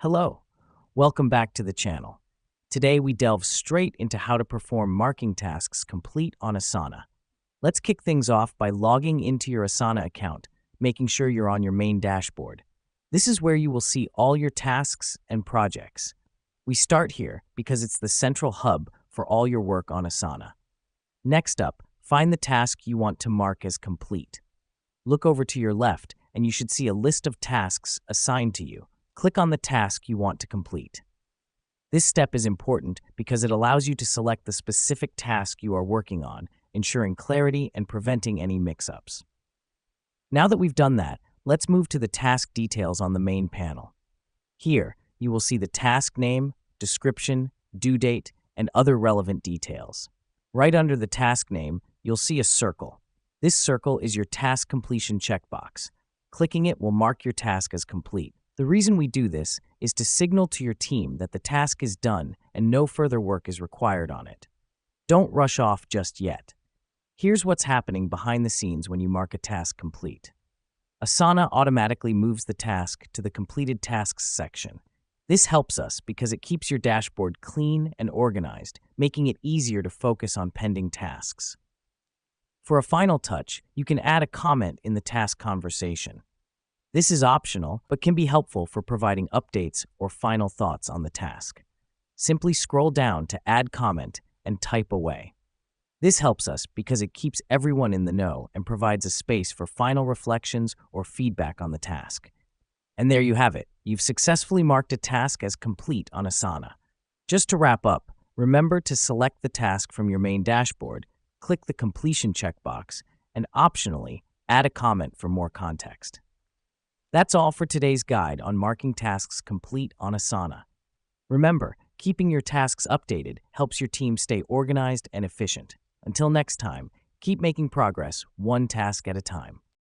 Hello, welcome back to the channel. Today we delve straight into how to perform marking tasks complete on Asana. Let's kick things off by logging into your Asana account, making sure you're on your main dashboard. This is where you will see all your tasks and projects. We start here because it's the central hub for all your work on Asana. Next up, find the task you want to mark as complete. Look over to your left and you should see a list of tasks assigned to you. Click on the task you want to complete. This step is important because it allows you to select the specific task you are working on, ensuring clarity and preventing any mix-ups. Now that we've done that, let's move to the task details on the main panel. Here, you will see the task name, description, due date, and other relevant details. Right under the task name, you'll see a circle. This circle is your task completion checkbox. Clicking it will mark your task as complete. The reason we do this is to signal to your team that the task is done and no further work is required on it. Don't rush off just yet. Here's what's happening behind the scenes when you mark a task complete. Asana automatically moves the task to the completed tasks section. This helps us because it keeps your dashboard clean and organized, making it easier to focus on pending tasks. For a final touch, you can add a comment in the task conversation. This is optional, but can be helpful for providing updates or final thoughts on the task. Simply scroll down to add comment and type away. This helps us because it keeps everyone in the know and provides a space for final reflections or feedback on the task. And there you have it. You've successfully marked a task as complete on Asana. Just to wrap up, remember to select the task from your main dashboard, click the completion checkbox, and optionally add a comment for more context. That's all for today's guide on marking tasks complete on Asana. Remember, keeping your tasks updated helps your team stay organized and efficient. Until next time, keep making progress one task at a time.